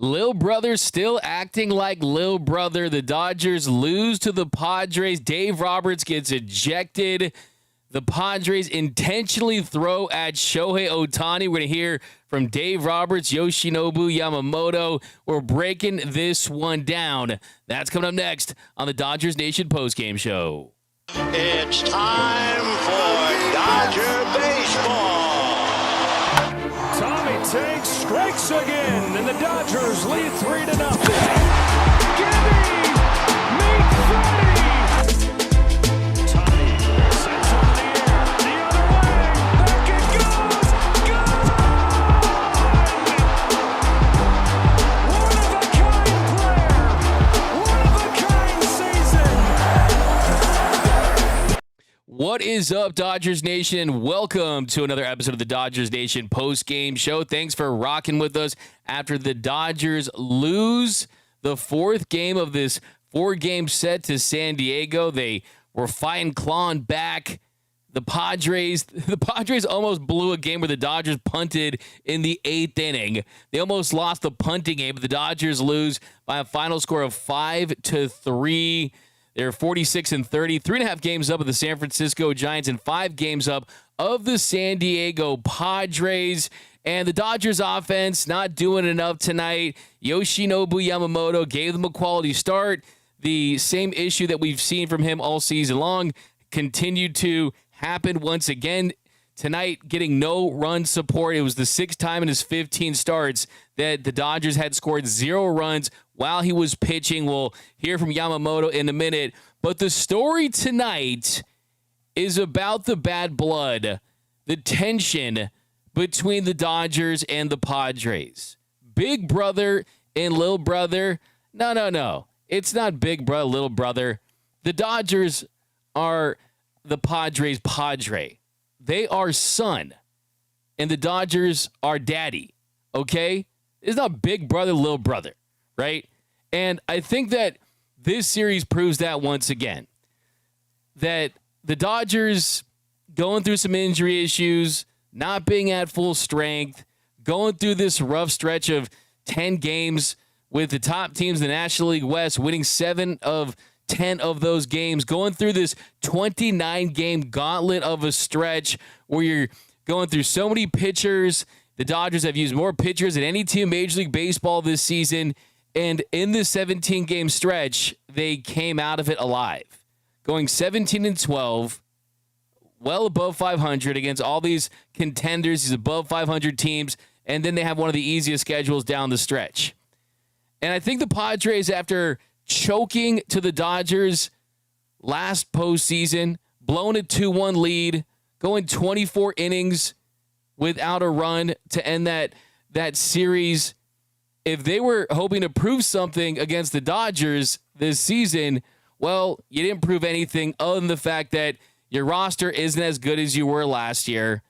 Lil Brother still acting like Lil Brother. The Dodgers lose to the Padres. Dave Roberts gets ejected. The Padres intentionally throw at Shohei Ohtani. We're going to hear from Dave Roberts, Yoshinobu Yamamoto. We're breaking this one down. That's coming up next on the Dodgers Nation postgame show. It's time for Dodger baseball. Tommy Tank strikes again, and the Dodgers lead 3-0. Gibby! Make Freddie! Tommy sends on the air, the other way, back it goes! Gone! One-of-a-kind player! One-of-a-kind season! What is up, Dodgers Nation? Welcome to another episode of the Dodgers Nation post-game show. Thanks for rocking with us after the Dodgers lose the fourth game of this four-game set to San Diego. They were fighting, clawing back. The Padres almost blew a game where the Dodgers punted in the eighth inning. They almost lost the punting game, but the Dodgers lose by a final score of 5-3. They're 46-30, 3.5 games up of the San Francisco Giants and 5 games up of the San Diego Padres. And the Dodgers offense not doing enough tonight. Yoshinobu Yamamoto gave them a quality start. The same issue that we've seen from him all season long continued to happen once again tonight, getting no run support. It was the sixth time in his 15 starts that the Dodgers had scored 0 runs while he was pitching. We'll hear from Yamamoto in a minute. But the story tonight is about the bad blood, the tension between the Dodgers and the Padres. Big brother and little brother. No. It's not big brother, little brother. The Dodgers are the Padres' padre. They are son, and the Dodgers are daddy, okay? It's not big brother, little brother, right? And I think that this series proves that once again, that the Dodgers going through some injury issues, not being at full strength, going through this rough stretch of 10 games with the top teams in the National League West, winning 7 of 10 of those games, going through this 29-game gauntlet of a stretch where you're going through so many pitchers. The Dodgers have used more pitchers than any team in Major League Baseball this season, and in this 17-game stretch, they came out of it alive, going 17-12, well above 500 against all these contenders, these above 500 teams, and then they have one of the easiest schedules down the stretch. And I think the Padres, after choking to the Dodgers last postseason, blowing a 2-1 lead, going 24 innings without a run to end that series. If they were hoping to prove something against the Dodgers this season, well, you didn't prove anything other than the fact that your roster isn't as good as you were last year.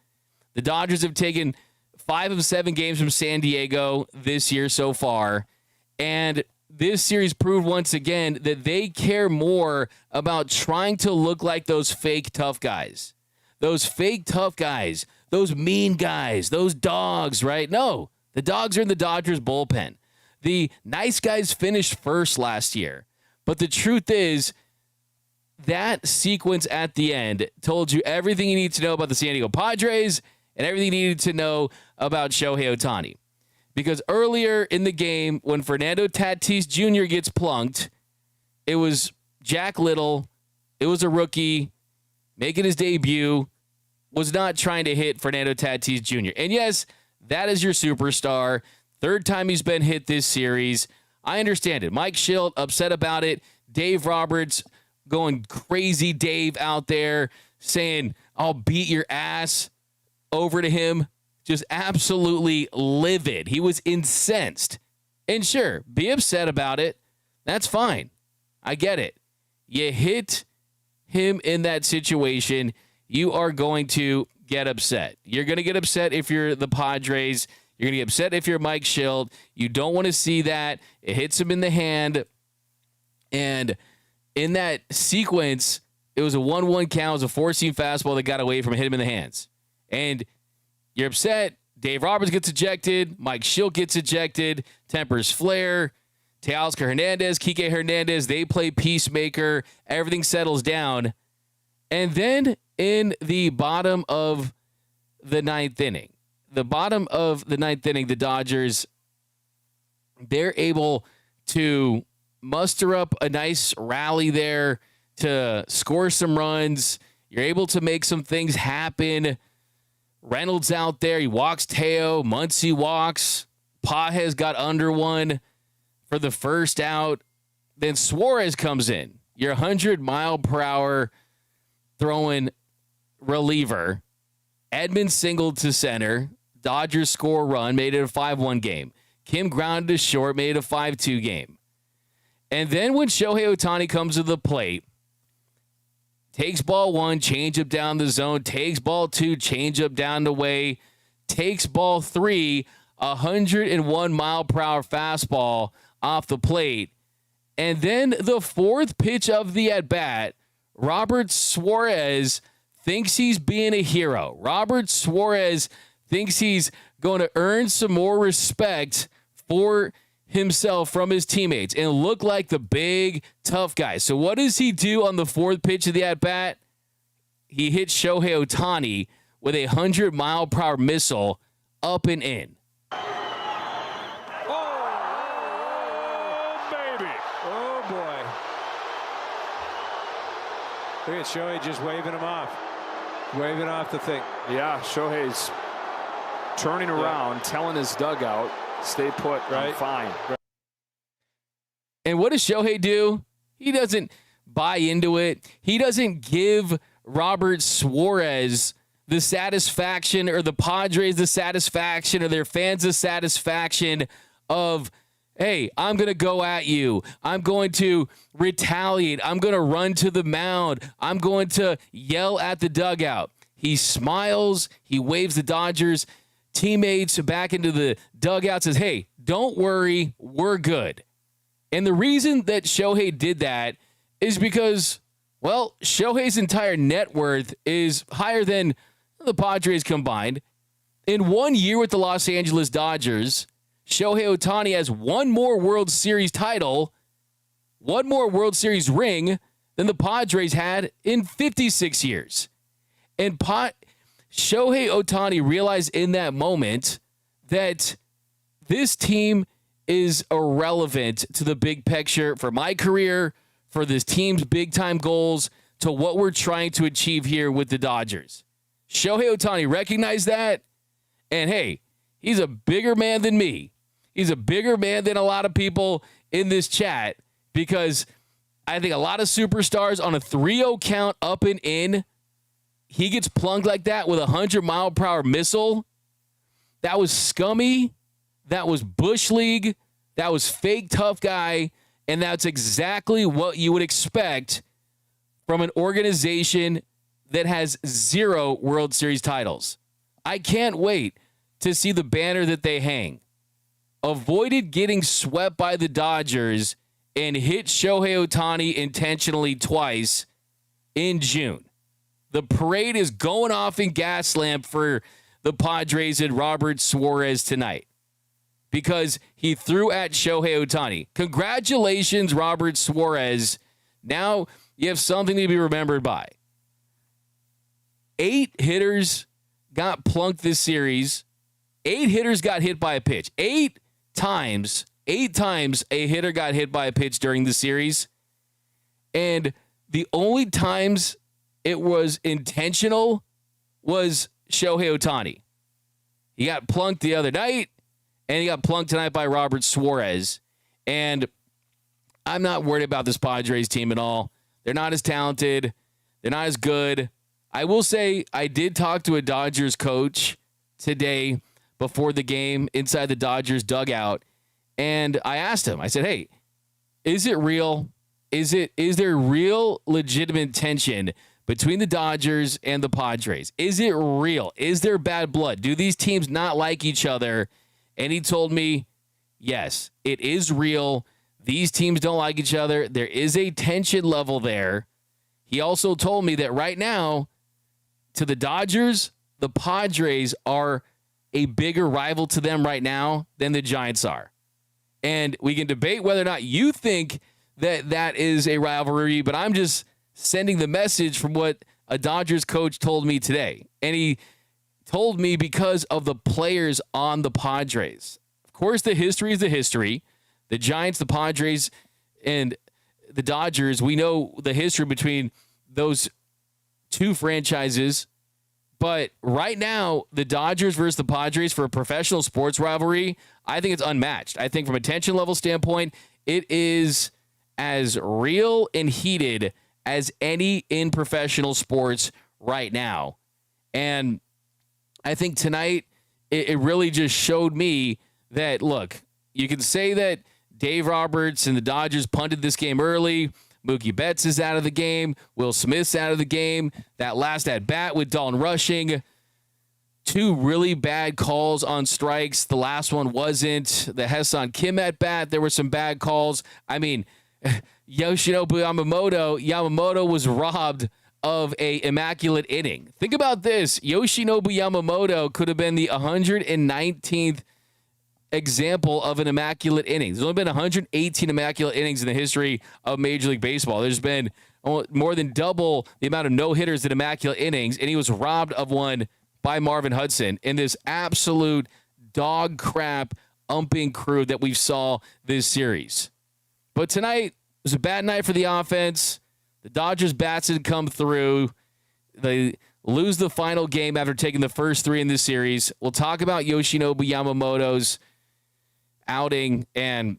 The Dodgers have taken 5 of 7 games from San Diego this year so far, and this series proved once again that they care more about trying to look like those fake tough guys. Those fake tough guys, those mean guys, those dogs, right? No, the dogs are in the Dodgers bullpen. The nice guys finished first last year. But the truth is, that sequence at the end told you everything you need to know about the San Diego Padres and everything you needed to know about Shohei Ohtani. Because earlier in the game, when Fernando Tatis Jr. gets plunked, it was Jack Little. It was a rookie making his debut, was not trying to hit Fernando Tatis Jr. And yes, that is your superstar. Third time he's been hit this series. I understand it. Mike Schilt upset about it. Dave Roberts going crazy Dave out there saying, I'll beat your ass over to him. Just absolutely livid. He was incensed. And sure, be upset about it. That's fine. I get it. You hit him in that situation, you are going to get upset. You're going to get upset if you're the Padres. You're going to get upset if you're Mike Schilt. You don't want to see that. It hits him in the hand. And in that sequence, it was a 1-1 count. It was a four-seam fastball that got away from him, hit him in the hands. And you're upset. Dave Roberts gets ejected. Mike Schilt gets ejected. Tempers flare. Teoscar Hernandez, Kike Hernandez, they play peacemaker. Everything settles down. And then in the bottom of the ninth inning, the Dodgers, they're able to muster up a nice rally there to score some runs. You're able to make some things happen. Reynolds out there. He walks Teo. Muncy walks. Pages got under one for the first out. Then Suarez comes in. Your 100-mile-per-hour throwing reliever. Edmonds singled to center. Dodgers score a run, made it a 5-1 game. Kim grounded to short, made it a 5-2 game. And then when Shohei Ohtani comes to the plate, takes ball 1, change up down the zone, takes ball 2, change up down the way, takes ball 3, 101-mile-per-hour fastball off the plate. And then the fourth pitch of the at-bat, Robert Suarez thinks he's being a hero. Robert Suarez thinks he's going to earn some more respect for himself from his teammates and look like the big, tough guy. So what does he do on the fourth pitch of the at-bat? He hits Shohei Ohtani with a 100-mile-per-hour missile up and in. Look at Shohei just waving him off. Waving off the thing. Yeah, Shohei's turning around, telling his dugout, stay put, right? I'm fine. Right. And what does Shohei do? He doesn't buy into it. He doesn't give Robert Suarez the satisfaction, or the Padres the satisfaction, or their fans the satisfaction of, hey, I'm going to go at you. I'm going to retaliate. I'm going to run to the mound. I'm going to yell at the dugout. He smiles. He waves the Dodgers teammates back into the dugout, says, hey, don't worry. We're good. And the reason that Shohei did that is because, well, Shohei's entire net worth is higher than the Padres combined. In 1 year with the Los Angeles Dodgers, Shohei Ohtani has one more World Series title, one more World Series ring than the Padres had in 56 years. And Shohei Ohtani realized in that moment that this team is irrelevant to the big picture for my career, for this team's big-time goals, to what we're trying to achieve here with the Dodgers. Shohei Ohtani recognized that, and hey, he's a bigger man than me. He's a bigger man than a lot of people in this chat, because I think a lot of superstars on a 3-0 count up and in, he gets plunked like that with a 100-mile-per-hour missile. That was scummy. That was Bush League. That was fake tough guy. And that's exactly what you would expect from an organization that has 0 World Series titles. I can't wait to see the banner that they hang. Avoided getting swept by the Dodgers and hit Shohei Ohtani intentionally twice in June. The parade is going off in Gaslamp for the Padres and Robert Suarez tonight because he threw at Shohei Ohtani. Congratulations, Robert Suarez. Now you have something to be remembered by. 8 hitters got plunked this series. 8 hitters got hit by a pitch. 8 times a hitter got hit by a pitch during the series. And the only times it was intentional was Shohei Ohtani. He got plunked the other night, and he got plunked tonight by Robert Suarez. And I'm not worried about this Padres team at all. They're not as talented. They're not as good. I will say I did talk to a Dodgers coach today before the game inside the Dodgers dugout, and I asked him, I said, hey, is it real? Is there real legitimate tension between the Dodgers and the Padres? Is it real? Is there bad blood? Do these teams not like each other? And he told me, yes, it is real. These teams don't like each other. There is a tension level there. He also told me that right now, to the Dodgers, the Padres are a bigger rival to them right now than the Giants are. And we can debate whether or not you think that that is a rivalry, but I'm just sending the message from what a Dodgers coach told me today. And he told me because of the players on the Padres. Of course, the history is the history. The Giants, the Padres, and the Dodgers, we know the history between those two franchises. But right now, the Dodgers versus the Padres for a professional sports rivalry, I think it's unmatched. I think from a tension level standpoint, it is as real and heated as any in professional sports right now. And I think tonight, it really just showed me that, look, you can say that Dave Roberts and the Dodgers punted this game early. Mookie Betts is out of the game. Will Smith's out of the game. That last at-bat with Dalton Rushing. Two really bad calls on strikes. The last one wasn't. The Hassan Kim at-bat, there were some bad calls. I mean, Yoshinobu Yamamoto was robbed of a immaculate inning. Think about this. Yoshinobu Yamamoto could have been the 119th example of an immaculate inning. There's only been 118 immaculate innings in the history of Major League Baseball. There's been more than double the amount of no-hitters in immaculate innings, and he was robbed of one by Marvin Hudson in this absolute dog crap umping crew that we saw this series. But tonight was a bad night for the offense. The Dodgers bats didn't come through. They lose the final game after taking the first three in this series. We'll talk about Yoshinobu Yamamoto's outing, and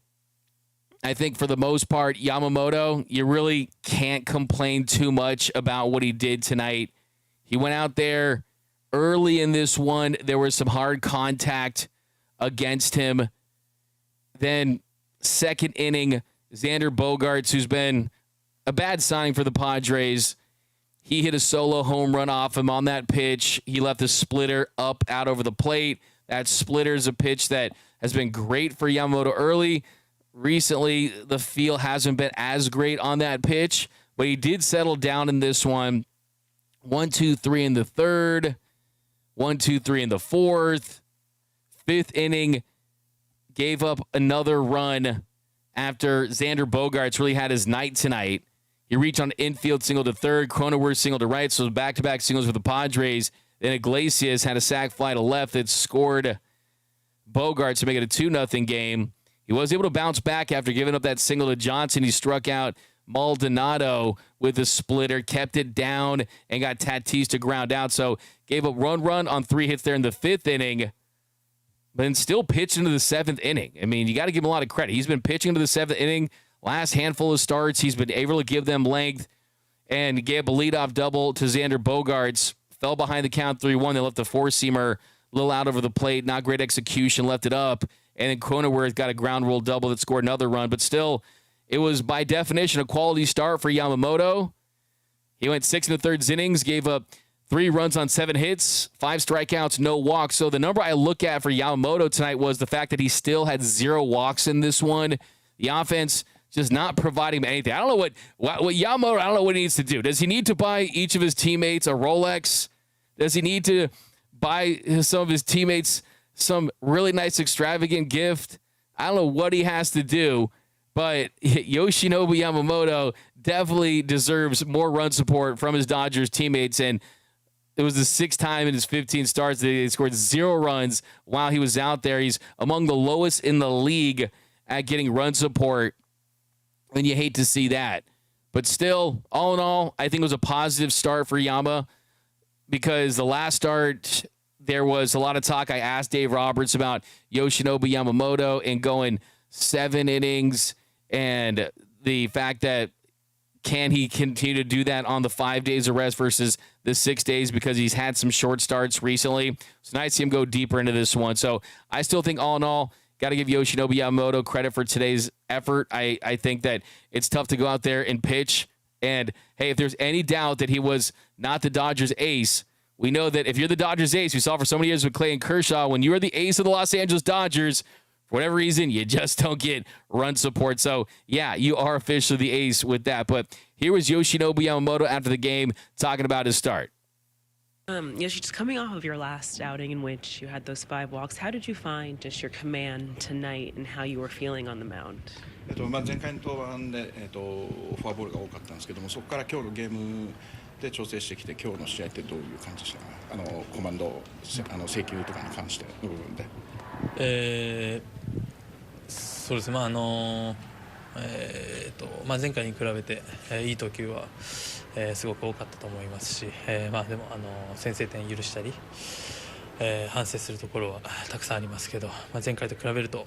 I think for the most part, Yamamoto, you really can't complain too much about what he did tonight. He went out there early in this one. There was some hard contact against him. Then second inning, Xander Bogaerts, who's been a bad signing for the Padres, he hit a solo home run off him on that pitch. He left a splitter up out over the plate. That splitter is a pitch that has been great for Yamamoto early. Recently, the feel hasn't been as great on that pitch, but he did settle down in this one. 1-2-3 in the third, 1-2-3 in the fourth. Fifth inning, gave up another run after Xander Bogaerts really had his night tonight. He reached on infield single to third, Cronenworth single to right, so back-to-back singles for the Padres. Then Iglesias had a sac fly to left that scored Bogaerts to make it a 2-0 game. He was able to bounce back after giving up that single to Johnson. He struck out Maldonado with a splitter, kept it down, and got Tatis to ground out. So gave up run on 3 hits there in the fifth inning, but then still pitched into the seventh inning. I mean, you got to give him a lot of credit. He's been pitching into the seventh inning. Last handful of starts, he's been able to give them length and gave a leadoff double to Xander Bogaerts. Fell behind the count 3-1. They left the four-seamer a little out over the plate. Not great execution. Left it up. And then Cronenworth got a ground rule double that scored another run. But still, it was by definition a quality start for Yamamoto. He went 6 1/3 innings, gave up 3 runs on 7 hits, 5 strikeouts, no walks. So the number I look at for Yamamoto tonight was the fact that he still had 0 walks in this one. The offense just not providing him anything. I don't know what Yamamoto, I don't know what he needs to do. Does he need to buy each of his teammates a Rolex? Does he need to buy some of his teammates some really nice extravagant gift? I don't know what he has to do, but Yoshinobu Yamamoto definitely deserves more run support from his Dodgers teammates. And it was the 6th time in his 15 starts that he scored 0 runs while he was out there. He's among the lowest in the league at getting run support, and you hate to see that. But still, all in all, I think it was a positive start for Yama, because the last start, there was a lot of talk. I asked Dave Roberts about Yoshinobu Yamamoto and going 7 innings and the fact that can he continue to do that on the 5 days of rest versus the 6 days, because he's had some short starts recently. It's nice to see him go deeper into this one. So I still think all in all, got to give Yoshinobu Yamamoto credit for today's effort. I think that it's tough to go out there and pitch. And, hey, if there's any doubt that he was not the Dodgers ace, we know that if you're the Dodgers ace, we saw for so many years with Clayton Kershaw, when you are the ace of the Los Angeles Dodgers, for whatever reason, you just don't get run support. So, yeah, you are officially the ace with that. But here was Yoshinobu Yamamoto after the game talking about his start. Just coming off of your last outing in which you had those 5 walks, how did you find just your command tonight and how you were feeling on the mound? 前回の登板で、フォアボールが多かったんですけども、そこから今日のゲームで調整してきて、今日の試合ってどういう感じでしたか？コマンド、制球とかに関しての部分で。そうですね、前回に比べて、いい投球は、すごく多かったと思いますし、でも先制点許したり、反省するところはたくさんありますけど、前回と比べると、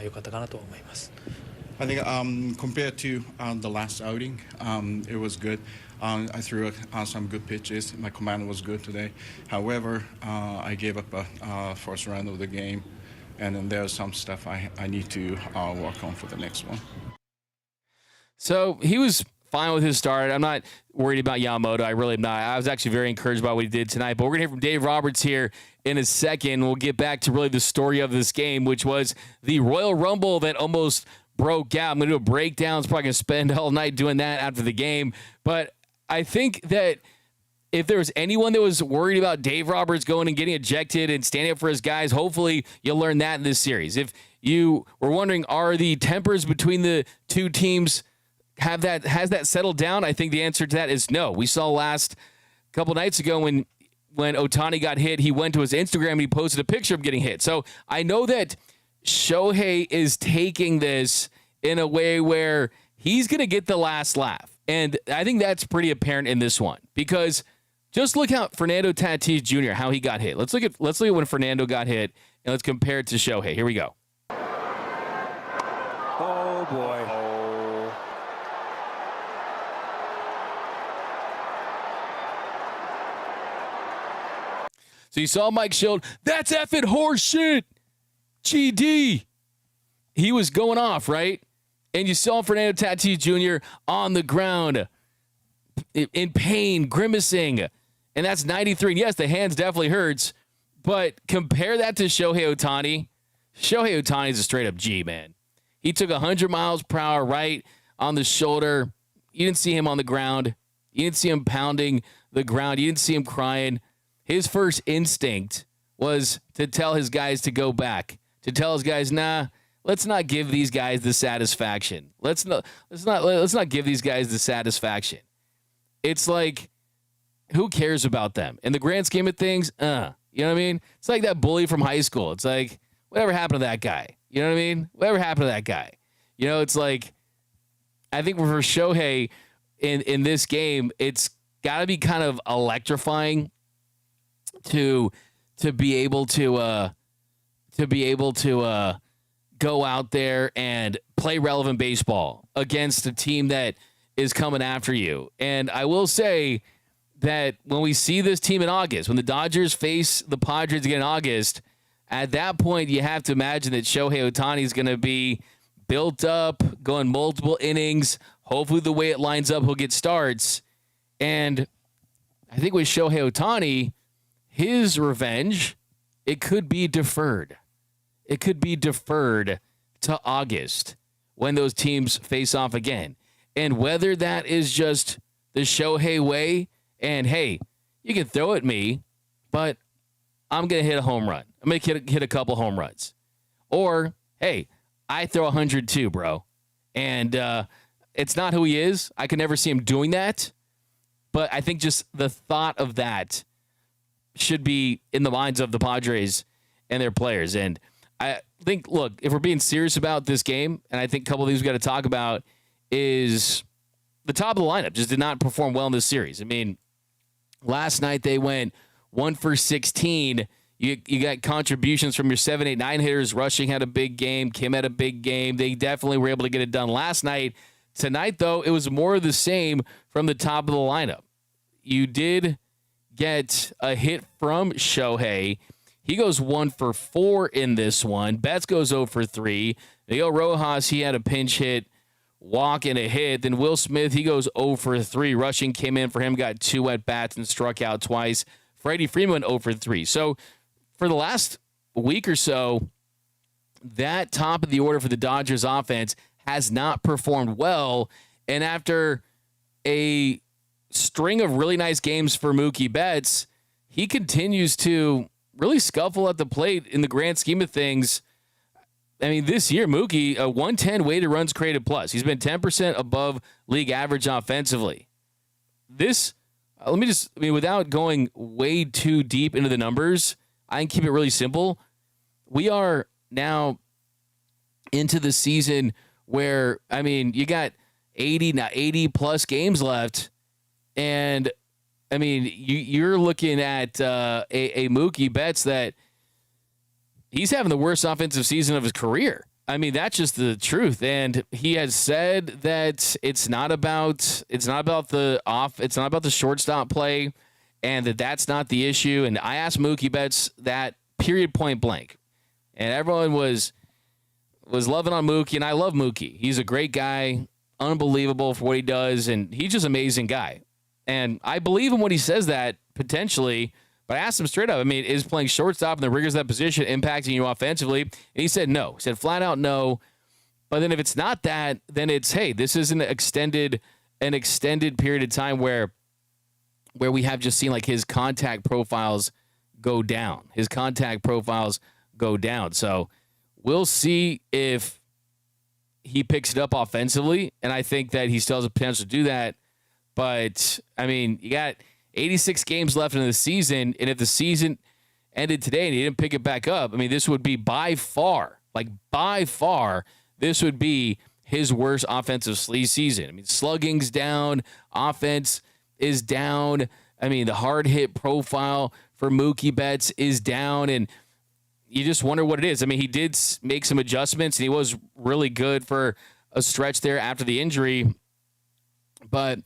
良かったかなと思います。I think compared to the last outing, it was good. I threw some good pitches. My command was good today. However, I gave up a first round of the game, and then there's some stuff I need to work on for the next one. So he was fine with his start. I'm not worried about Yamamoto. I really am not. I was actually very encouraged by what he did tonight. But we're going to hear from Dave Roberts here in a second. We'll get back to really the story of this game, which was the Royal Rumble that almost broke out. I'm going to do a breakdown. It's probably going to spend all night doing that after the game. But I think that if there was anyone that was worried about Dave Roberts going and getting ejected and standing up for his guys, hopefully you'll learn that in this series. If you were wondering, are the tempers between the two teams has that settled down? I think the answer to that is no. We saw last couple nights ago when Otani got hit, he went to his Instagram and he posted a picture of getting hit. So I know that Shohei is taking this in a way where he's going to get the last laugh. And I think that's pretty apparent in this one because just look how Fernando Tatis Jr., how he got hit. Let's look at when Fernando got hit and let's compare it to Shohei. Here we go. Oh, boy. So you saw Mike Schild. That's effing horse shit. GD. He was going off, right? And you saw Fernando Tatis Jr. on the ground in pain, grimacing. And that's 93. And yes, the hands definitely hurts. But compare that to Shohei Ohtani. Shohei Ohtani is a straight-up G, man. He took 100 miles per hour right on the shoulder. You didn't see him on the ground. You didn't see him pounding the ground. You didn't see him crying. His first instinct was to tell his guys to go back, to tell his guys, nah, let's not give these guys the satisfaction. Let's not give these guys the satisfaction. It's like, who cares about them? In the grand scheme of things, you know what I mean? It's like that bully from high school. It's like, whatever happened to that guy? You know what I mean? Whatever happened to that guy? You know, it's like, I think for Shohei in this game, it's got to be kind of electrifying to be able to go out there and play relevant baseball against a team that is coming after you. And I will say that when we see this team in August, when the Dodgers face the Padres again in August, at that point you have to imagine that Shohei Ohtani is going to be built up, going multiple innings. Hopefully the way it lines up, he'll get starts. And I think with Shohei Ohtani, his revenge, it could be deferred. It could be deferred to August when those teams face off again. And whether that is just the Shohei way and, hey, you can throw at me, but I'm going to hit a home run. I'm going to hit a couple home runs. Or, hey, I throw 100 too, bro. And it's not who he is. I could never see him doing that. But I think just the thought of that should be in the minds of the Padres and their players. And I think, look, if we're being serious about this game, and I think a couple of things we got to talk about is the top of the lineup just did not perform well in this series. I mean, last night they went 1 for 16. You got contributions from your 7, 8, 9 hitters. Rushing had a big game. Kim had a big game. They definitely were able to get it done last night. Tonight, though, it was more of the same from the top of the lineup. You did get a hit from Shohei. He goes 1 for 4 in this one. Betts goes 0 for 3. Miguel Rojas, he had a pinch hit, walk, and a hit. Then Will Smith, he goes 0 for 3. Rushing came in for him, got 2 at-bats and struck out twice. Freddie Freeman 0 for 3. So for the last week or so, that top of the order for the Dodgers offense has not performed well. And after a string of really nice games for Mookie Betts, he continues to really scuffle at the plate in the grand scheme of things. I mean, this year, Mookie, a 110 weighted runs created plus. He's been 10% above league average offensively. This, without going way too deep into the numbers, I can keep it really simple. We are now into the season where, you got 80 plus games left. And, you're looking at a Mookie Betts that he's having the worst offensive season of his career. That's just the truth. And he has said that it's not about the shortstop play, and that's not the issue. And I asked Mookie Betts that, period, point blank. And everyone was loving on Mookie, and I love Mookie. He's a great guy, unbelievable for what he does, and he's just an amazing guy. And I believe him when he says that, potentially. But I asked him straight up, is playing shortstop in the rigors of that position impacting you offensively? And he said no. He said flat out no. But then if it's not that, then it's, hey, this is an extended period of time where we have just seen like his contact profiles go down. So we'll see if he picks it up offensively. And I think that he still has a potential to do that. But, you got 86 games left in the season, and if the season ended today and he didn't pick it back up, this would be by far, this would be his worst offensive season. Slugging's down, offense is down. The hard hit profile for Mookie Betts is down, and you just wonder what it is. He did make some adjustments, and he was really good for a stretch there after the injury, but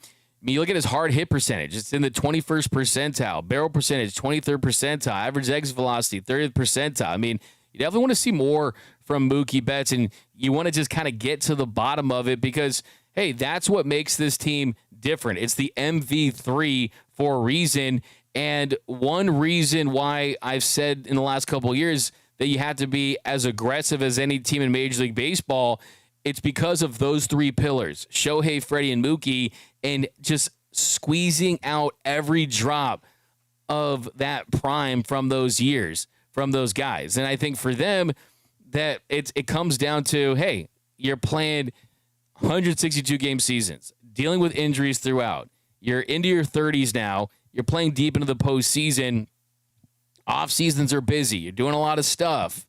you look at his hard hit percentage. It's in the 21st percentile. Barrel percentage, 23rd percentile. Average exit velocity, 30th percentile. You definitely want to see more from Mookie Betts, and you want to just kind of get to the bottom of it because, hey, that's what makes this team different. It's the MV3 for a reason, and one reason why I've said in the last couple of years that you have to be as aggressive as any team in Major League Baseball, it's because of those three pillars, Shohei, Freddie, and Mookie, and just squeezing out every drop of that prime from those years, from those guys. And I think for them that it comes down to, hey, you're playing 162 game seasons, dealing with injuries throughout. You're into your 30s now. You're playing deep into the postseason. Off seasons are busy. You're doing a lot of stuff.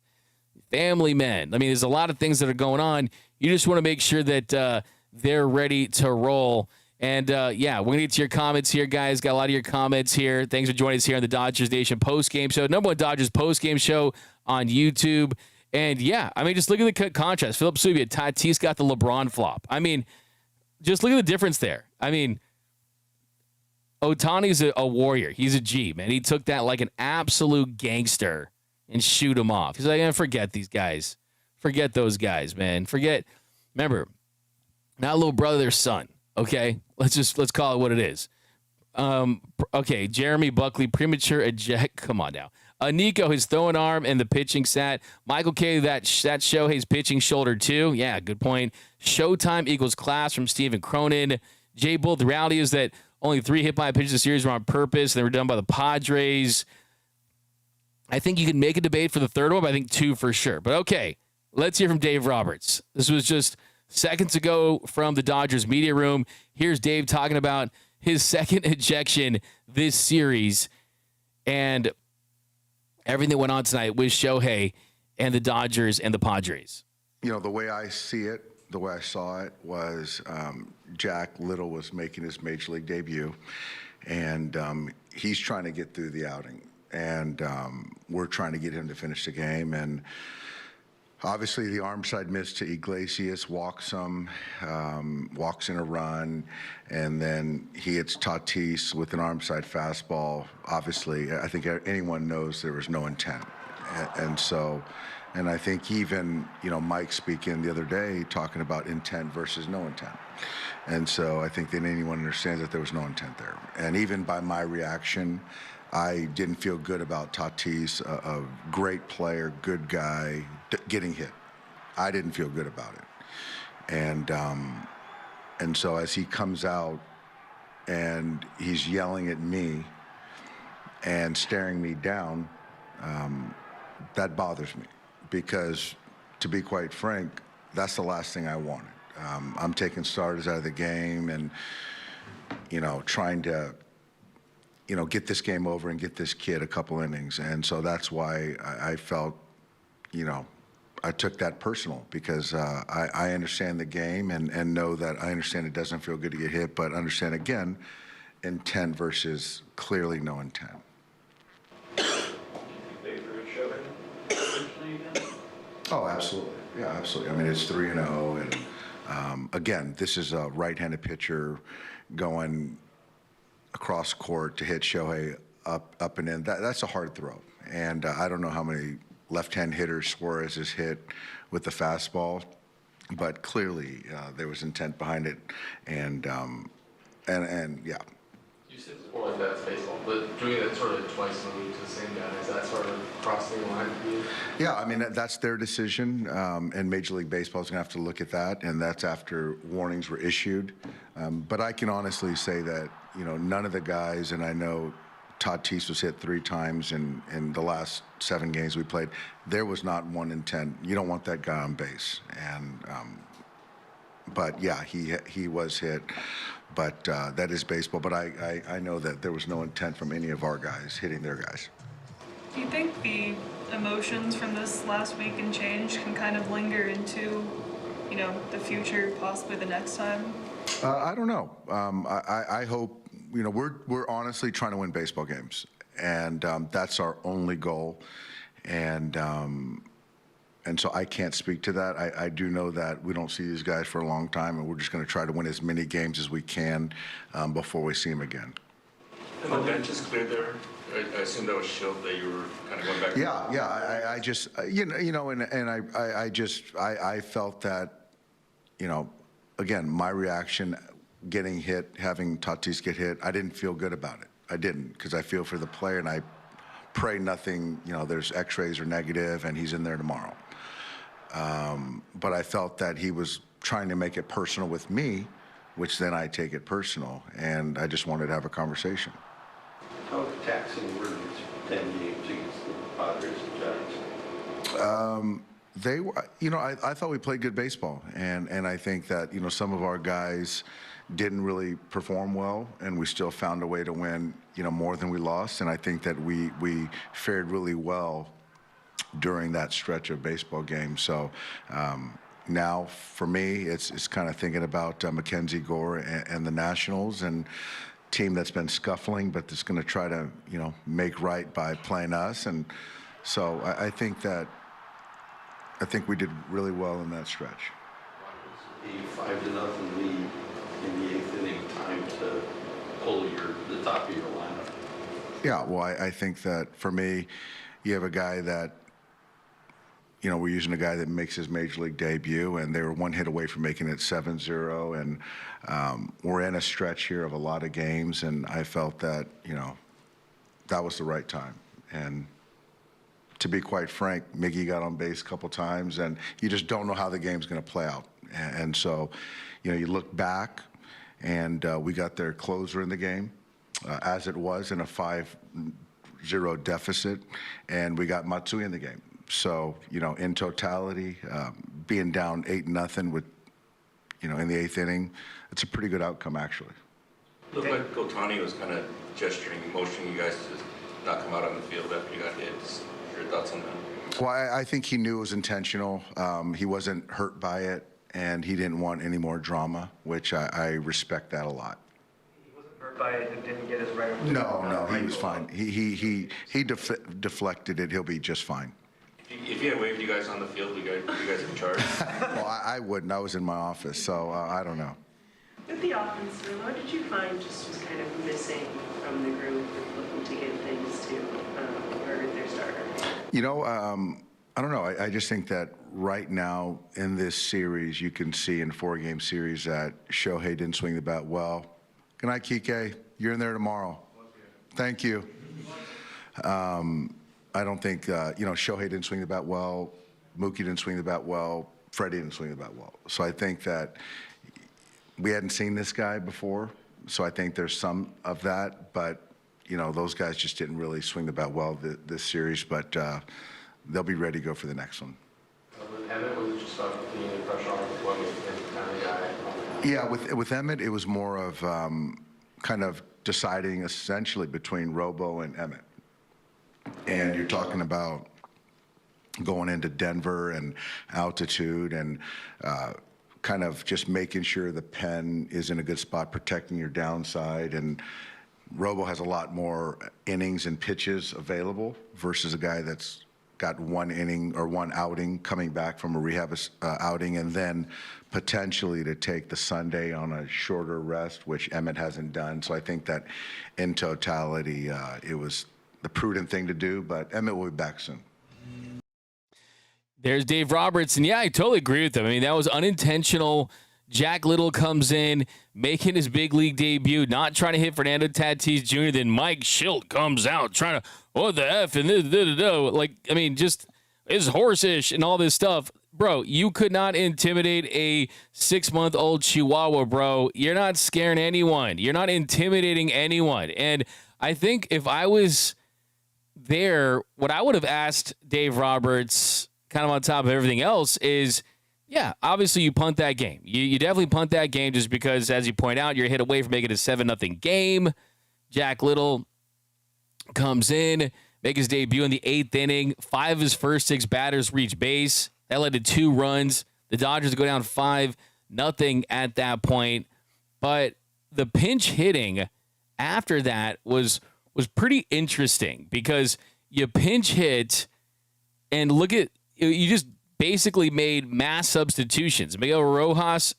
Family men. There's a lot of things that are going on. You just want to make sure that they're ready to roll. And, we're going to get to your comments here, guys. Got a lot of your comments here. Thanks for joining us here on the Dodgers Nation postgame show. Number one Dodgers postgame show on YouTube. And, just look at the contrast. Philip Subia, Tatis got the LeBron flop. Just look at the difference there. Otani's a warrior. He's a G, man. He took that like an absolute gangster and shoot him off. He's like, forget these guys. Forget those guys, man. Remember, not little brother, their son. Okay, let's call it what it is. Okay, Jeremy Buckley, premature eject. Come on now. Nico, his throwing arm and the pitching sat. Michael K, that's Shohei's pitching shoulder too. Yeah, good point. Showtime equals class from Steven Cronin. Jay Bull, the reality is that only 3 hit-by pitches this series were on purpose. They were done by the Padres. I think you can make a debate for the third one, but I think 2 for sure. But okay, let's hear from Dave Roberts. This was just seconds ago from the Dodgers media room. Here's Dave talking about his second ejection this series and everything that went on tonight with Shohei and the Dodgers and the Padres. The way I see it, the way I saw it was Jack Little was making his Major League debut, and he's trying to get through the outing. And we're trying to get him to finish the game. And obviously the arm side miss to Iglesias, walks him, walks in a run, and then he hits Tatis with an arm side fastball. Obviously, I think anyone knows there was no intent. And I think even, Mike speaking the other day, talking about intent versus no intent. And so I think that anyone understands that there was no intent there. And even by my reaction, I didn't feel good about Tatis, a great player, good guy, getting hit. I didn't feel good about it. And so as he comes out and he's yelling at me, and staring me down, that bothers me because, to be quite frank, that's the last thing I wanted. I'm taking starters out of the game and, trying to, get this game over and get this kid a couple innings. And so that's why I felt, I took that personal because I understand the game and know that I understand it doesn't feel good to get hit, but understand, again, intent versus clearly no intent. Oh, absolutely. Yeah, absolutely. I mean, it's 3-0, and again, this is a right-handed pitcher going across court to hit Shohei up and in. That's a hard throw, and I don't know how many left-hand hitters Suarez has hit with the fastball, but clearly there was intent behind it, and yeah. You said before like that's baseball, but doing that sort of twice in a week to the same guy, is that sort of crossing the line for you? Yeah, I mean, that's their decision, and Major League Baseball is going to have to look at that, and that's after warnings were issued. But I can honestly say that, none of the guys, and I know Tatis was hit 3 times in the last 7 games we played, there was not one intent. You don't want that guy on base. And but yeah, he was hit. But that is baseball. But I know that there was no intent from any of our guys hitting their guys. Do you think the emotions from this last week and change can kind of linger into, the future, possibly the next time? I don't know. I hope, we're honestly trying to win baseball games. And that's our only goal. And so I can't speak to that. I do know that we don't see these guys for a long time, and we're just going to try to win as many games as we can before we see them again. And the bench is cleared there? I assume that was Shield that you were kind of going back to. Yeah. I just, I felt that, again, my reaction, getting hit, having Tatis get hit, I didn't feel good about it. I didn't, because I feel for the player, and I pray nothing, there's x-rays or negative, and he's in there tomorrow. But I felt that he was trying to make it personal with me, which then I take it personal, and I just wanted to have a conversation. How taxing were these 10 games against the Padres and Giants? They were, I thought we played good baseball, and I think that, some of our guys didn't really perform well, and we still found a way to win, more than we lost. And I think that we fared really well during that stretch of baseball games. So now for me, it's kind of thinking about Mackenzie Gore and the Nationals, and team that's been scuffling, but that's going to try to, make right by playing us. And so I think we did really well in that stretch. A 5-0 lead in the 8th inning, time to pull the top of your lineup. Yeah, well, I think that for me, you have a guy that, we're using a guy that makes his major league debut, and they were 1 hit away from making it 7-0, and we're in a stretch here of a lot of games, and I felt that, that was the right time. And to be quite frank, Miggy got on base a couple times, and you just don't know how the game's going to play out. And so, you look back, and we got their closer in the game, as it was in a 5-0 deficit, and we got Matsui in the game. So, in totality, being down 8-0 with, in the 8th inning, it's a pretty good outcome, actually. Looked like Otani was kind of gesturing, motioning you guys to not come out on the field after you got hit. Your thoughts on that? Well, I think he knew it was intentional. He wasn't hurt by it, and he didn't want any more drama, which I respect that a lot. He wasn't hurt by it and didn't get his right. No, he was fine. He deflected it. He'll be just fine. If he had waved you guys on the field, you guys in charge? Well, I wouldn't. I was in my office, so I don't know. With the offense, what did you find just was kind of missing from the group looking to get things to where their starter? I don't know. I just think that right now in this series, you can see in a 4-game series that Shohei didn't swing the bat well. Good night, Kike. You're in there tomorrow. Thank you. I don't think, Shohei didn't swing the bat well. Mookie didn't swing the bat well. Freddie didn't swing the bat well. So I think that we hadn't seen this guy before. So I think there's some of that. But, those guys just didn't really swing the bat well this series, but they'll be ready to go for the next one. With Emmet, was it just about continuing to pressure on with one kind of guy? Yeah, with Emmet, it was more of kind of deciding essentially between Robo and Emmet. And you're talking about going into Denver and altitude and kind of just making sure the pen is in a good spot, protecting your downside. And Robo has a lot more innings and pitches available versus a guy that's got one inning or one outing coming back from a rehab outing, and then potentially to take the Sunday on a shorter rest, which Emmet hasn't done. So I think that in totality, it was the prudent thing to do, but Emmet will be back soon. There's Dave Roberts, and yeah, I totally agree with him. I mean, that was unintentional. Jack Little comes in, making his big league debut, not trying to hit Fernando Tatis Jr. Then Mike Schilt comes out trying to, what the F, and this, like, I mean, just is horse-ish and all this stuff. Bro, you could not intimidate a 6-month-old Chihuahua, bro. You're not scaring anyone. You're not intimidating anyone. And I think if I was there, what I would have asked Dave Roberts, kind of on top of everything else, is, yeah, obviously you punt that game. You definitely punt that game just because, as you point out, you're hit away from making it a 7-0 game. Jack Little comes in, make his debut in the 8th inning. 5 of his first 6 batters reach base. That led to 2 runs. The Dodgers go down 5-0 at that point. But the pinch hitting after that was pretty interesting because you pinch hit and look at, you just basically made mass substitutions. Miguel Rojas,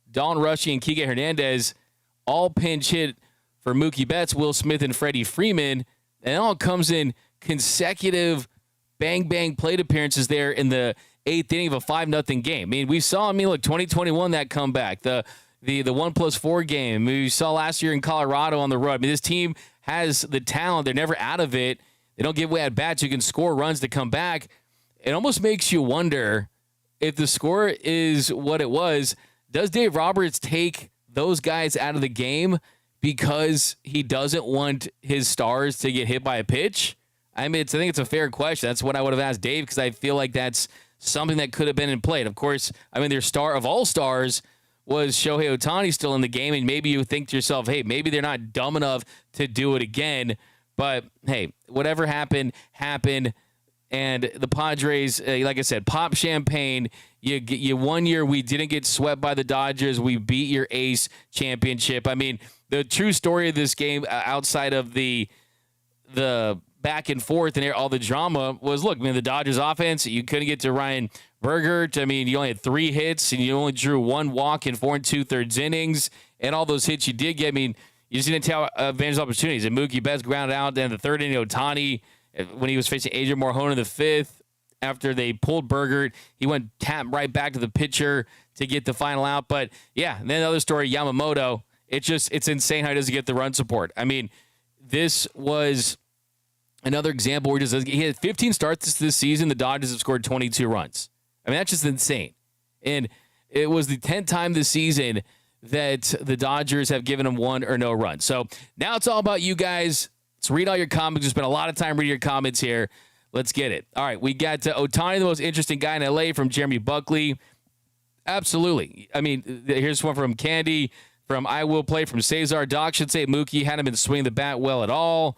Don Rushy, and Kike Hernandez all pinch hit for Mookie Betts, Will Smith, and Freddie Freeman. And it all comes in consecutive bang-bang plate appearances there in the 8th inning of a 5-0 game. I mean, we saw, 2021, that comeback, the 1+4 game. We saw last year in Colorado on the road. I mean, this team has the talent. They're never out of it. They don't give away at bats. You can score runs to come back. It almost makes you wonder if the score is what it was. Does Dave Roberts take those guys out of the game because he doesn't want his stars to get hit by a pitch? I think it's a fair question. That's what I would have asked Dave because I feel like that's something that could have been in play. And of course, their star of all stars was Shohei Ohtani still in the game, and maybe you think to yourself, hey, maybe they're not dumb enough to do it again. But, hey, whatever happened. And the Padres, like I said, pop champagne. You 1 year we didn't get swept by the Dodgers. We beat your ace championship. I mean, the true story of this game, outside of the back and forth and all the drama, was, look, the Dodgers offense, you couldn't get to Ryan Bergert. You only had 3 hits, and you only drew 1 walk in 4 2/3 innings. And all those hits you did get, you just didn't take advantage of opportunities. And Mookie Betts grounded out. Then the 3rd inning, Otani, when he was facing Adrian Morjon in the 5th, after they pulled Bergert, he went tap right back to the pitcher to get the final out. But, yeah, and then the other story, Yamamoto, it's insane how he doesn't get the run support. This was another example where he had 15 starts this season. The Dodgers have scored 22 runs. That's just insane. And it was the 10th time this season that the Dodgers have given him 1 or no run. So now it's all about you guys. Let's read all your comments. We spent a lot of time reading your comments here. Let's get it. All right, we got Otani, the most interesting guy in L.A., from Jeremy Buckley. Absolutely. Here's one from Candy, from I Will Play, from Cesar. Doc should say Mookie hadn't been swinging the bat well at all.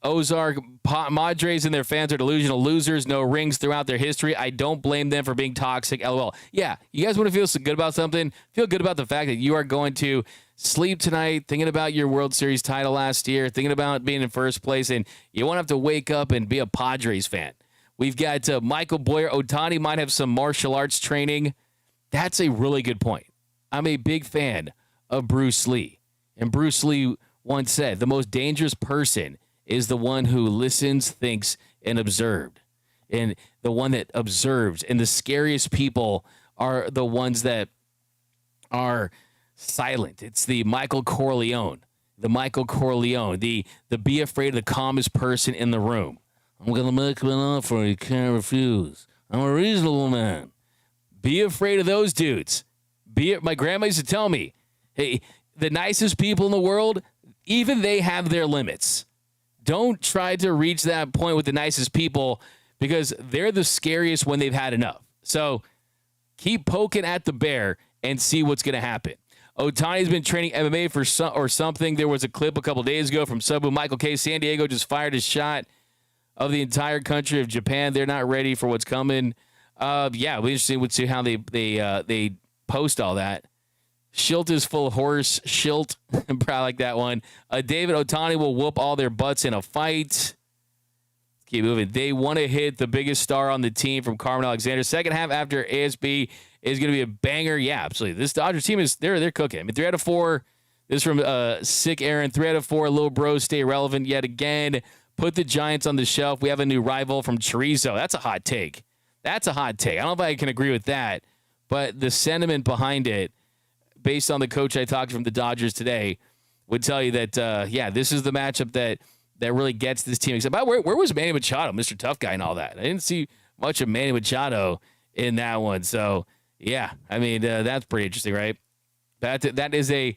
Ozark, Padres and their fans are delusional losers. No rings throughout their history. I don't blame them for being toxic. LOL. Yeah, you guys want to feel so good about something? Feel good about the fact that you are going to sleep tonight thinking about your World Series title last year, thinking about being in first place, and you won't have to wake up and be a Padres fan. We've got Michael Boyer. Otani might have some martial arts training. That's a really good point. I'm a big fan of Bruce Lee. And Bruce Lee once said, the most dangerous person is the one who listens, thinks, and observed. And the one that observes. And the scariest people are the ones that are silent. It's the Michael Corleone. The be afraid of the calmest person in the room. I'm going to make an offer you can't refuse. I'm a reasonable man. Be afraid of those dudes. My grandma used to tell me, hey, the nicest people in the world, even they have their limits. Don't try to reach that point with the nicest people because they're the scariest when they've had enough. So keep poking at the bear and see what's going to happen. Otani's been training MMA for something. There was a clip a couple days ago from Subu Michael K. San Diego just fired a shot of the entire country of Japan. They're not ready for what's coming. It'll be interesting to see how they post all that. Schilt is full of horse. Schilt. I'm proud like that one. David Otani will whoop all their butts in a fight. Keep moving. They want to hit the biggest star on the team from Carmen Alexander. Second half after ASB is going to be a banger. Yeah, absolutely. This Dodgers team they're cooking. I mean, 3 out of 4. This is from Sick Aaron. 3 out of 4. Little bros stay relevant yet again. Put the Giants on the shelf. We have a new rival from Chorizo. That's a hot take. I don't know if I can agree with that, but the sentiment behind it, based on the coach I talked to from the Dodgers today, would tell you that, this is the matchup that really gets this team. Except, where was Manny Machado, Mr. Tough Guy, and all that? I didn't see much of Manny Machado in that one. So, yeah, I mean, that's pretty interesting, right? That is a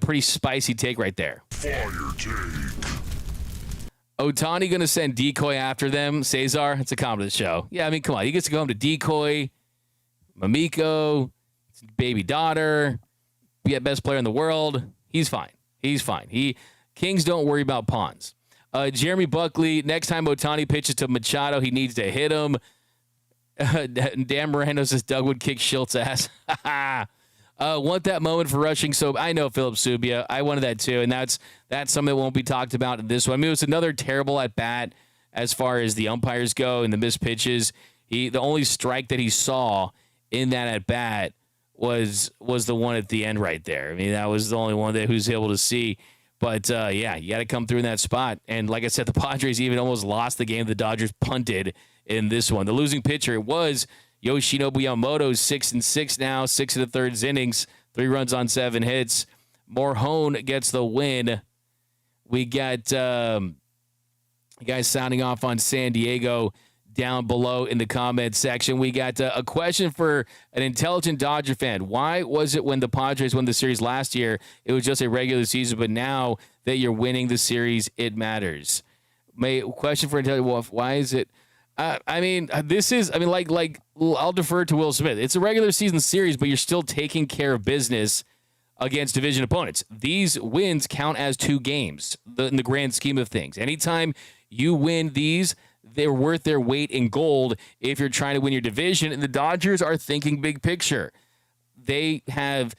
pretty spicy take right there. Fire take. Otani going to send Decoy after them. Cesar, it's a comment of the show. Yeah, I mean, come on. He gets to go home to Decoy, Mamiko, baby daughter, be a best player in the world. He's fine. Kings don't worry about pawns. Jeremy Buckley, next time Otani pitches to Machado, he needs to hit him. Dan Moreno says Doug would kick Schilt's ass. Want that moment for rushing. So I know Philip Subia. I wanted that too, and that's something that won't be talked about in this one. I mean, it was another terrible at bat as far as the umpires go and the missed pitches. The only strike that he saw in that at bat was the one at the end right there. I mean, that was the only one that he was able to see. But, you got to come through in that spot. And like I said, the Padres even almost lost the game. The Dodgers punted in this one. The losing pitcher was Yoshinobu Yamamoto, 6-6 now, 6 of the 3rd innings, 3 runs on 7 hits. Morhone gets the win. We got guys sounding off on San Diego down below in the comment section. We got a question for an intelligent Dodger fan. Why was it when the Padres won the series last year, it was just a regular season, but now that you're winning the series, it matters? Question for intelligent. Why is it? I'll defer to Will Smith. It's a regular season series, but you're still taking care of business against division opponents. These wins count as 2 games in the grand scheme of things. Anytime you win these, they're worth their weight in gold if you're trying to win your division. And the Dodgers are thinking big picture. They have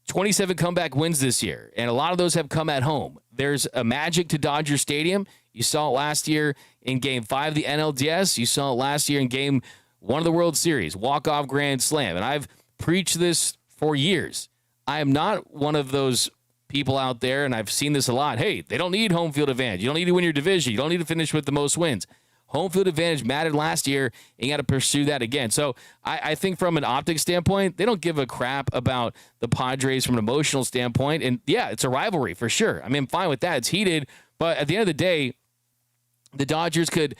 27 comeback wins this year, and a lot of those have come at home. There's a magic to Dodger Stadium. You saw it last year in Game 5 of the NLDS. You saw it last year in Game 1 of the World Series, walk-off grand slam. And I've preached this for years. I am not one of those people out there, and I've seen this a lot. Hey, they don't need home field advantage. You don't need to win your division. You don't need to finish with the most wins. Home field advantage mattered last year, and you got to pursue that again. So I think from an optics standpoint, they don't give a crap about the Padres from an emotional standpoint. And, yeah, it's a rivalry for sure. I mean, I'm fine with that. It's heated. But at the end of the day, the Dodgers could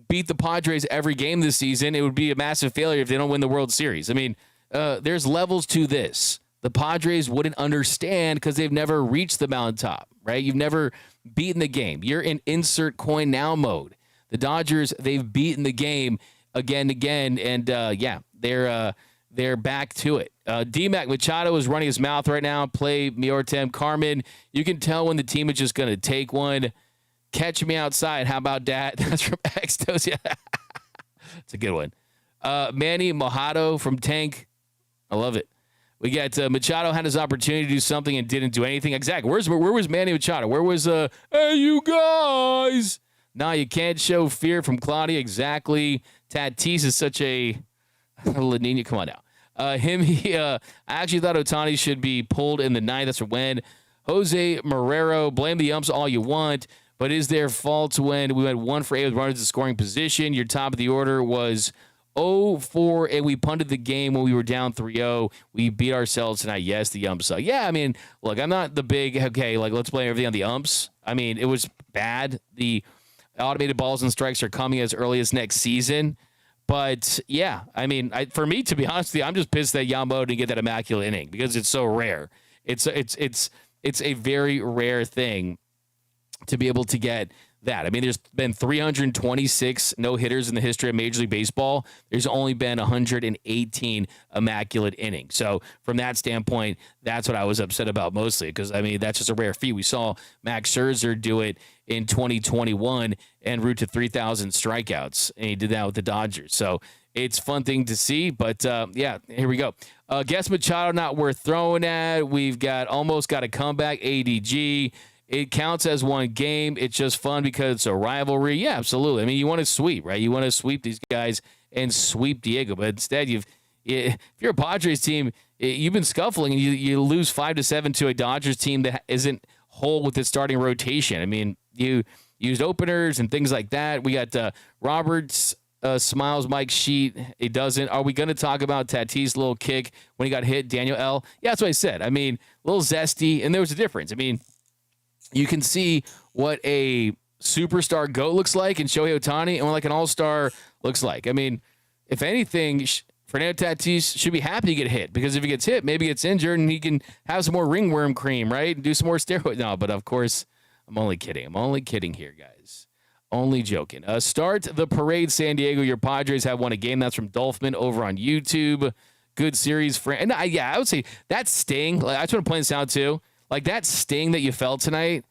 beat the Padres every game this season. It would be a massive failure if they don't win the World Series. I mean, there's levels to this. The Padres wouldn't understand because they've never reached the mountaintop, right? You've never beaten the game. You're in insert coin now mode. The Dodgers, they've beaten the game again and again, and they're back to it. D-Mac Machado is running his mouth right now. Play Miortem Carmen. You can tell when the team is just going to take one. Catch me outside. How about that? That's from Extos. Yeah. It's a good one. Manny Machado from Tank. I love it. We got Machado had his opportunity to do something and didn't do anything. Exactly. Where was Manny Machado? Where was, hey, you guys? No, you can't show fear from Claudia. Exactly. Tatis is such a La Nina. Come on now. I actually thought Otani should be pulled in the 9th. That's when. Jose Marrero, blame the umps all you want, but is there fault when we went 1 for 8 with runners in scoring position? Your top of the order was 0-4, and we punted the game when we were down 3-0. We beat ourselves tonight. Yes, the umps suck. Yeah, I mean, look, I'm not the big, let's blame everything on the umps. I mean, it was bad. The automated balls and strikes are coming as early as next season. But, yeah, I mean, for me, to be honest with you, I'm just pissed that Yamamoto didn't get that immaculate inning because it's so rare. It's it's a very rare thing to be able to get that. I mean, there's been 326 no-hitters in the history of Major League Baseball. There's only been 118 immaculate innings. So from that standpoint, that's what I was upset about mostly because, I mean, that's just a rare feat. We saw Max Scherzer do it in 2021 en route to 3,000 strikeouts, and he did that with the Dodgers. So it's a fun thing to see, but yeah, here we go. Guess Machado not worth throwing at. We've almost got a comeback, ADG. It counts as one game. It's just fun because it's a rivalry. Yeah, absolutely. I mean, you want to sweep, right? You want to sweep these guys and sweep Diego. But instead, if you're a Padres team, you've been scuffling and you lose 5-7 to a Dodgers team that isn't whole with its starting rotation. I mean, you used openers and things like that. We got Roberts, Smiles, Mike Sheet. It doesn't. Are we going to talk about Tatis' little kick when he got hit, Daniel L? Yeah, that's what I said. I mean, a little zesty, and there was a difference. I mean, you can see what a superstar GOAT looks like in Shohei Ohtani and what like an all-star looks like. I mean, if anything, Fernando Tatis should be happy to get hit because if he gets hit, maybe he gets injured and he can have some more ringworm cream, right? And do some more steroids. No, but of course, I'm only kidding. I'm only kidding here, guys. Only joking. Start the parade, San Diego. Your Padres have won a game. That's from Dolphman over on YouTube. Good series. And I would say that sting. Like, I just want to point this out too. Like that sting that you felt tonight,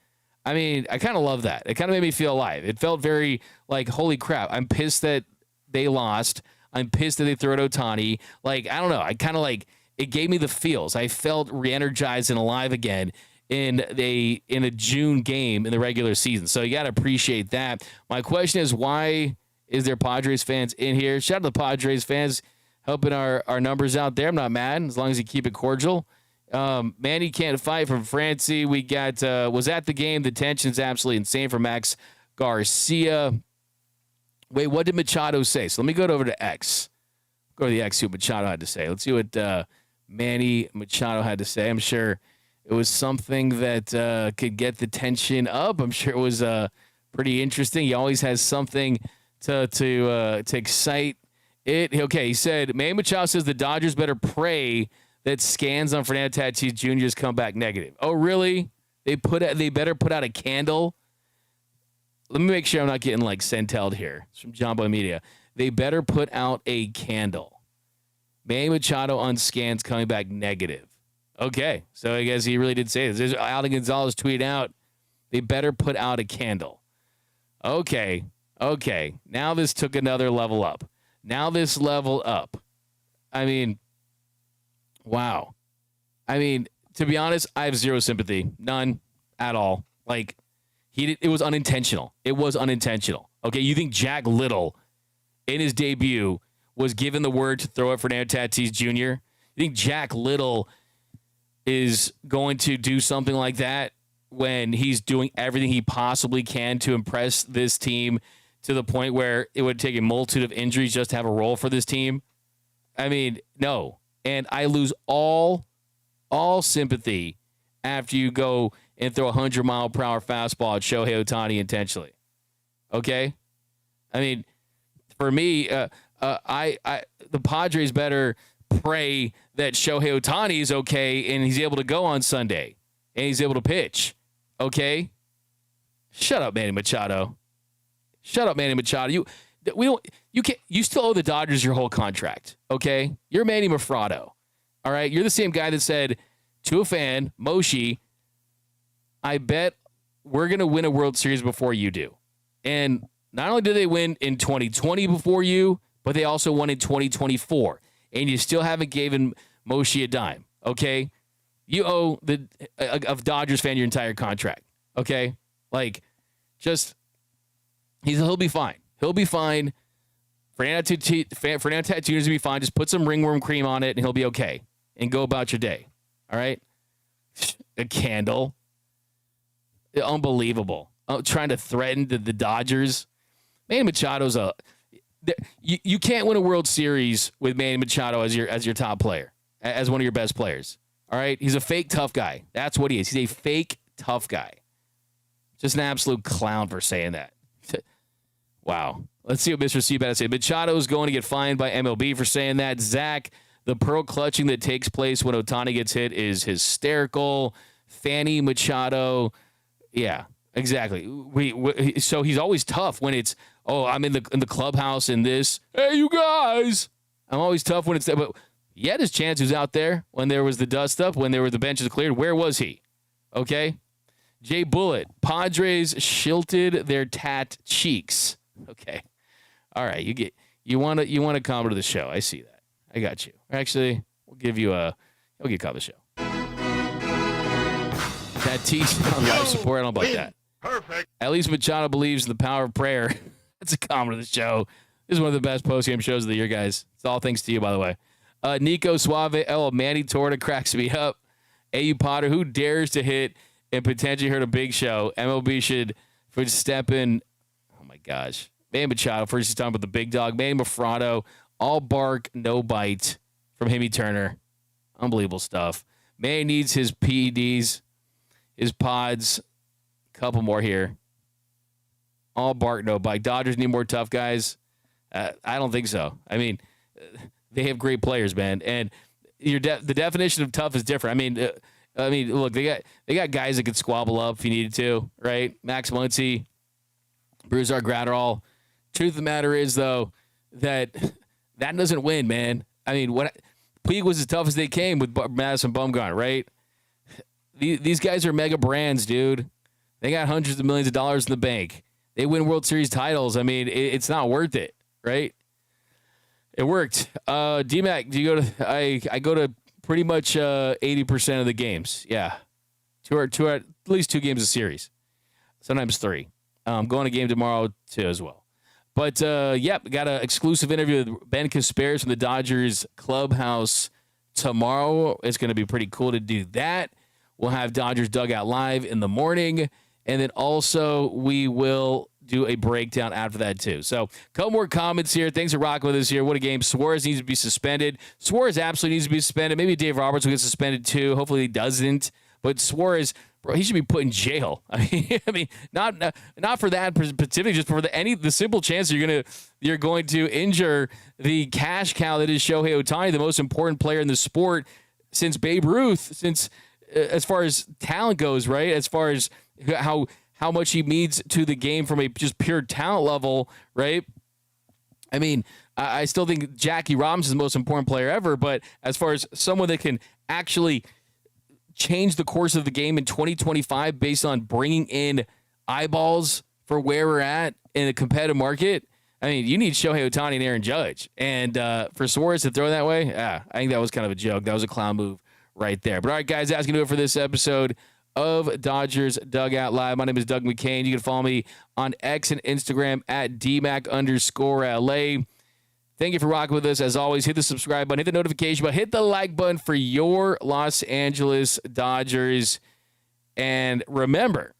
I mean, I kind of love that. It kind of made me feel alive. It felt very like, holy crap, I'm pissed that they lost. I'm pissed that they threw at Otani. Like, I don't know. I kind of like, it gave me the feels. I felt re-energized and alive again in a June game in the regular season. So you got to appreciate that. My question is, why is there Padres fans in here? Shout out to the Padres fans helping our numbers out there. I'm not mad as long as you keep it cordial. Manny can't fight from Francie. We got was at the game. The tension's absolutely insane for Max Garcia. Wait, what did Machado say? So let me go over to X. Go to the X, see what Machado had to say. Let's see what Manny Machado had to say. I'm sure it was something that could get the tension up. I'm sure it was pretty interesting. He always has something to excite it. Okay, he said, Manny Machado says the Dodgers better pray that scans on Fernando Tatis Jr.'s come back negative. Oh, really? They better put out a candle? Let me make sure I'm not getting like sentelled here. It's from John Boy Media. They better put out a candle. Manny Machado on scans coming back negative. Okay, so I guess he really did say this. There's Alden Gonzalez tweeted out, they better put out a candle. Okay. Now this took another level up. I mean, wow. I mean, to be honest, I have zero sympathy. None at all. Like, it was unintentional. It was unintentional. Okay, you think Jack Little, in his debut, was given the word to throw at Fernando Tatis Jr.? You think Jack Little is going to do something like that when he's doing everything he possibly can to impress this team to the point where it would take a multitude of injuries just to have a role for this team? I mean, no. And I lose all sympathy after you go and throw a 100-mile-per-hour fastball at Shohei Ohtani intentionally. Okay? I mean, for me, the Padres better pray that Shohei Ohtani is okay and he's able to go on Sunday and he's able to pitch. Okay? Shut up, Manny Machado. You still owe the Dodgers your whole contract, okay? You're Manny Mafrado, all right? You're the same guy that said to a fan, Moshi, I bet we're going to win a World Series before you do. And not only did they win in 2020 before you, but they also won in 2024. And you still haven't given Moshi a dime, okay? You owe a Dodgers fan your entire contract, okay? Like, just, he'll be fine. He'll be fine. Fernando Tatis Jr. will be fine. Just put some ringworm cream on it, and he'll be okay. And go about your day. All right? A candle. Unbelievable. Trying to threaten the Dodgers. Manny Machado's you can't win a World Series with Manny Machado as your top player, as one of your best players. All right? He's a fake tough guy. That's what he is. He's a fake tough guy. Just an absolute clown for saying that. Wow. Let's see what Mr. Seabat has to say. Machado is going to get fined by MLB for saying that. Zach, the pearl clutching that takes place when Ohtani gets hit is hysterical. Fanny Machado. Yeah, exactly. So he's always tough when it's, oh, I'm in the clubhouse and this. Hey, you guys. I'm always tough when it's that. But he had his chance. He was out there when there was the dust up, when the benches cleared. Where was he? Okay. Jay Bullitt. Padres shilted their tat cheeks. Okay. All right. You want to comment to the show. I see that. I got you. Actually, we'll give you a comment to the show. That teach on live support. I don't know about that. Perfect. At least Machado believes in the power of prayer. That's a comment of the show. This is one of the best postgame shows of the year, guys. It's all thanks to you, by the way. Nico Suave. Manny Torta cracks me up. A.U. Potter, who dares to hit and potentially hurt a big show? MLB should step in. Oh, my gosh. Manny Machado, first he's talking about the big dog. Manny Mafrado, all bark, no bite from Himmy Turner. Unbelievable stuff. Manny needs his PEDs. His pods, a couple more here. All bark, no bite. Dodgers need more tough guys. I don't think so. I mean, they have great players, man, and the definition of tough is different. I mean, look, they got guys that could squabble up if you needed to, right? Max Muncy, Brusar Gratterall. Truth of the matter is, though, that doesn't win, man. I mean, Puig was as tough as they came with Madison Bumgarner, right? These guys are mega brands, dude. They got hundreds of millions of dollars in the bank. They win World Series titles. I mean, it's not worth it, right? It worked. D-Mac, do you go to? I go to pretty much 80% of the games. Yeah, at least 2 games a series, sometimes 3. I'm going to game tomorrow too as well. But yep, got an exclusive interview with Ben Casparis from the Dodgers clubhouse tomorrow. It's going to be pretty cool to do that. We'll have Dodgers Dugout live in the morning. And then also we will do a breakdown after that too. So a couple more comments here. Thanks for rocking with us here. What a game. Suarez needs to be suspended. Suarez absolutely needs to be suspended. Maybe Dave Roberts will get suspended too. Hopefully he doesn't. But Suarez, bro, he should be put in jail. I mean, not for that specifically, just for the simple chance you're going to injure the cash cow that is Shohei Ohtani, the most important player in the sport since Babe Ruth, as far as talent goes, right? As far as how much he means to the game from a just pure talent level, right? I mean, I still think Jackie Robinson is the most important player ever, but as far as someone that can actually change the course of the game in 2025 based on bringing in eyeballs for where we're at in a competitive market, I mean, you need Shohei Ohtani and Aaron Judge. And for Suarez to throw that way, I think that was kind of a joke. That was a clown move right there. But all right, guys, that's going to do it for this episode of Dodgers Dugout Live. My name is Doug McKain. You can follow me on X and Instagram at DMac_LA. Thank you for rocking with us. As always, hit the subscribe button, hit the notification button, hit the like button for your Los Angeles Dodgers. And remember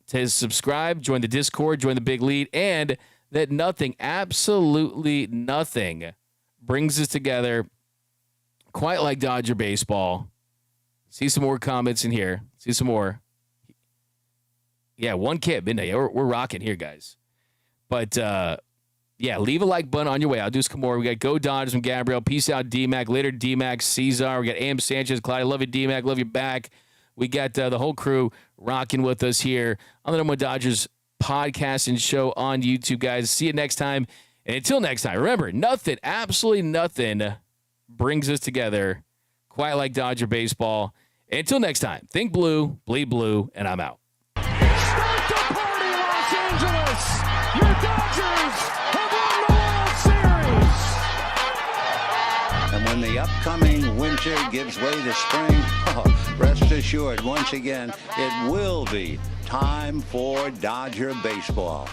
to subscribe, join the Discord, join the Big Lead, and that nothing, absolutely nothing, brings us together quite like Dodger baseball. See some more comments in here. See some more. Yeah, 1K at midnight. We're rocking here, guys. But, yeah, leave a like button on your way. I'll do some more. We got Go Dodgers from Gabriel. Peace out, D-Mac. Later, D-Mac, Cesar. We got AM Sanchez, Clyde. I love you, D-Mac. Love you back. We got the whole crew rocking with us here on the #1 Dodgers podcast and show on YouTube, guys. See you next time. And until next time, remember, nothing, absolutely nothing brings us together quite like Dodger baseball. And until next time, think blue, bleed blue, and I'm out. Start the party, Los Angeles! Your Dodgers have won the World Series! And when the upcoming winter gives way to spring, rest assured, once again, it will be time for Dodger baseball.